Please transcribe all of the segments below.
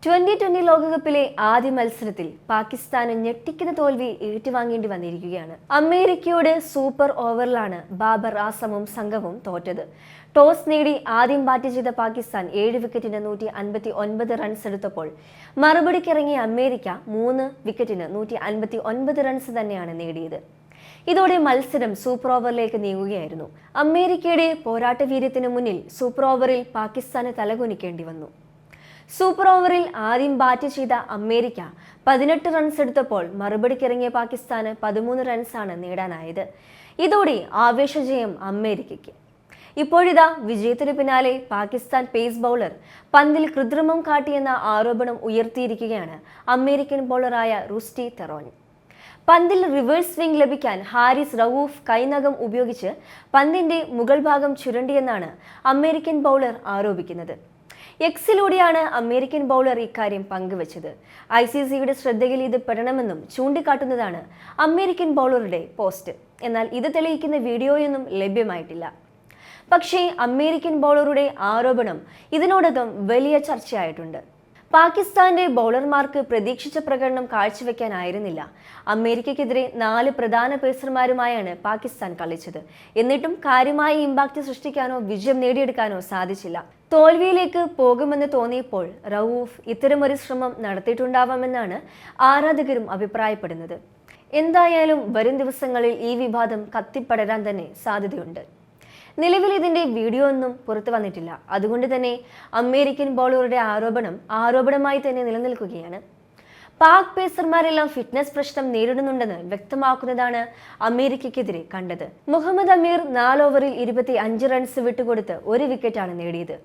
2020 ലോകകപ്പിലെ ആദ്യ മത്സരത്തിൽ പാകിസ്ഥാന് ഞെട്ടിക്കുന്ന തോൽവി ഏറ്റുവാങ്ങേണ്ടി വന്നിരിക്കുകയാണ്. അമേരിക്കയോട് സൂപ്പർ ഓവറിലാണ് ബാബർ ആസമും സംഘവും തോറ്റത്. ടോസ് നേടി ആദ്യം ബാറ്റ് ചെയ്ത പാകിസ്ഥാൻ 7 വിക്കറ്റിന് 159 റൺസ് എടുത്തപ്പോൾ മറുപടിക്കിറങ്ങിയ അമേരിക്ക 3 വിക്കറ്റിന് 159 റൺസ് തന്നെയാണ് നേടിയത്. ഇതോടെ മത്സരം സൂപ്പർ ഓവറിലേക്ക് നീങ്ങുകയായിരുന്നു. അമേരിക്കയുടെ പോരാട്ട വീര്യത്തിന് മുന്നിൽ സൂപ്പർ ഓവറിൽ പാകിസ്ഥാന് തലകുനിക്കേണ്ടി വന്നു. സൂപ്പർ ഓവറിൽ ആദ്യം ബാറ്റ് ചെയ്ത അമേരിക്ക 18 റൺസ് എടുത്തപ്പോൾ മറുപടിക്കിറങ്ങിയ പാകിസ്ഥാന് 13 റൺസാണ് നേടാനായത്. ഇതോടെ ആവേശജയം അമേരിക്കയ്ക്ക്. ഇപ്പോഴിതാ വിജയത്തിന് പിന്നാലെ പാകിസ്ഥാൻ പേസ് ബൗളർ പന്തിൽ കൃത്രിമം കാട്ടിയെന്ന ആരോപണം ഉയർത്തിയിരിക്കുകയാണ് അമേരിക്കൻ ബൗളറായ റുസ്റ്റി തെറോൻ. പന്തിൽ റിവേഴ്സ് സ്വിംഗ് ലഭിക്കാൻ ഹാരിസ് റഊഫ് കൈനകം ഉപയോഗിച്ച് പന്തിന്റെ മുകൾ ഭാഗം ചുരണ്ടിയെന്നാണ് അമേരിക്കൻ ബൗളർ ആരോപിക്കുന്നത്. എക്സിലൂടെയാണ് അമേരിക്കൻ ബൗളർ ഇക്കാര്യം പങ്കുവച്ചത്. ICCയുടെ ശ്രദ്ധയിൽ ഇത് പെടണമെന്നും ചൂണ്ടിക്കാട്ടുന്നതാണ് അമേരിക്കൻ ബൗളറുടെ പോസ്റ്റ്. എന്നാൽ ഇത് തെളിയിക്കുന്ന വീഡിയോയൊന്നും ലഭ്യമായിട്ടില്ല. പക്ഷേ അമേരിക്കൻ ബൗളറുടെ ആരോപണം ഇതിനോടകം വലിയ ചർച്ചയായിട്ടുണ്ട്. പാകിസ്ഥാന്റെ ബൗളർമാർക്ക് പ്രതീക്ഷിച്ച പ്രകടനം കാഴ്ചവെക്കാനായിരുന്നില്ല. അമേരിക്കയ്ക്കെതിരെ 4 പ്രധാന പേസർമാരുമായാണ് പാകിസ്ഥാൻ കളിച്ചത്. എന്നിട്ടും കാര്യമായ ഇമ്പാക്റ്റ് സൃഷ്ടിക്കാനോ വിജയം നേടിയെടുക്കാനോ സാധിച്ചില്ല. തോൽവിയിലേക്ക് പോകുമെന്ന് തോന്നിയപ്പോൾ റഊഫ് ഇത്തരമൊരു ശ്രമം നടത്തിയിട്ടുണ്ടാവാമെന്നാണ് ആരാധകരും അഭിപ്രായപ്പെടുന്നത്. എന്തായാലും വരും ദിവസങ്ങളിൽ ഈ വിവാദം കത്തിപ്പടരാൻ തന്നെ സാധ്യതയുണ്ട്. നിലവിൽ ഇതിന്റെ വീഡിയോ ഒന്നും പുറത്തു വന്നിട്ടില്ല. അതുകൊണ്ട് തന്നെ അമേരിക്കൻ ബൗളറുടെ ആരോപണമായി തന്നെ നിലനിൽക്കുകയാണ്. പാക് പേസർമാരെല്ലാം ഫിറ്റ്നസ് പ്രശ്നം നേരിടുന്നുണ്ടെന്ന് വ്യക്തമാക്കുന്നതാണ് അമേരിക്കയ്ക്കെതിരെ കണ്ടത്. മുഹമ്മദ് അമീർ 4 ഓവറിൽ 25 റൺസ് വിട്ടുകൊടുത്ത് 1 വിക്കറ്റാണ് നേടിയത്.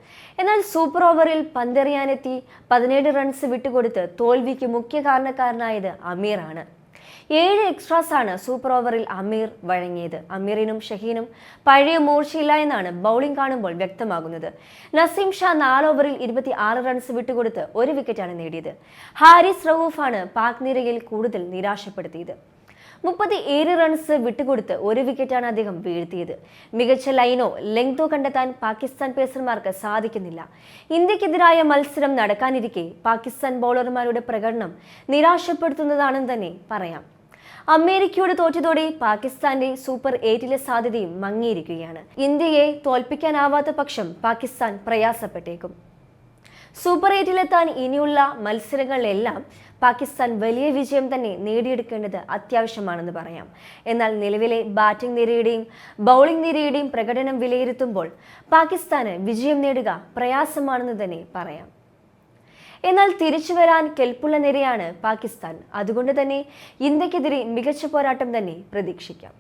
എന്നാൽ സൂപ്പർ ഓവറിൽ പന്തെറിയാനെത്തി 17 റൺസ് വിട്ടുകൊടുത്ത് തോൽവിക്ക് മുഖ്യ കാരണക്കാരനായത് അമീറാണ്. 7 എക്സ്ട്രാസാണ് സൂപ്പർ ഓവറിൽ അമീർ വഴങ്ങിയത്. അമീറിനും ഷഹീനും പഴയ മൂർച്ചയില്ല എന്നാണ് ബൗളിംഗ് കാണുമ്പോൾ വ്യക്തമാകുന്നത്. നസീം ഷാ 4 ഓവറിൽ 26 റൺസ് വിട്ടുകൊടുത്ത് 1 വിക്കറ്റാണ് നേടിയത്. ഹാരിസ് റഊഫാണ് പാക് നിരയിൽ കൂടുതൽ നിരാശപ്പെടുത്തിയത്. 37 റൺസ് വിട്ടുകൊടുത്ത് 1 വിക്കറ്റാണ് അദ്ദേഹം വീഴ്ത്തിയത്. മികച്ച ലൈനോ ലെങ്തോ കണ്ടെത്താൻ പാകിസ്ഥാൻ പേസർമാർക്ക് സാധിക്കുന്നില്ല. ഇന്ത്യക്കെതിരായ മത്സരം നടക്കാനിരിക്കെ പാകിസ്ഥാൻ ബൗളർമാരുടെ പ്രകടനം നിരാശപ്പെടുത്തുന്നതാണെന്ന് തന്നെ പറയാം. അമേരിക്കയോട് തോറ്റതോടെ പാകിസ്ഥാന്റെ സൂപ്പർ 8 സാധ്യതയും മങ്ങിയിരിക്കുകയാണ്. ഇന്ത്യയെ തോൽപ്പിക്കാനാവാത്ത പക്ഷം പാകിസ്ഥാൻ പ്രയാസപ്പെട്ടേക്കും. സൂപ്പർ 8 ഇനിയുള്ള മത്സരങ്ങളിലെല്ലാം പാകിസ്ഥാൻ വലിയ വിജയം തന്നെ നേടിയെടുക്കേണ്ടത് അത്യാവശ്യമാണെന്ന് പറയാം. എന്നാൽ നിലവിലെ ബാറ്റിംഗ് നിരയുടെയും ബൗളിംഗ് നിരയുടെയും പ്രകടനം വിലയിരുത്തുമ്പോൾ പാകിസ്ഥാന് വിജയം നേടുക പ്രയാസമാണെന്ന് തന്നെ പറയാം. എന്നാൽ തിരിച്ചു വരാൻ കെൽപ്പുള്ള നിരയാണ് പാകിസ്ഥാൻ. അതുകൊണ്ട് തന്നെ ഇന്ത്യക്കെതിരെ മികച്ച പോരാട്ടം തന്നെ പ്രതീക്ഷിക്കാം.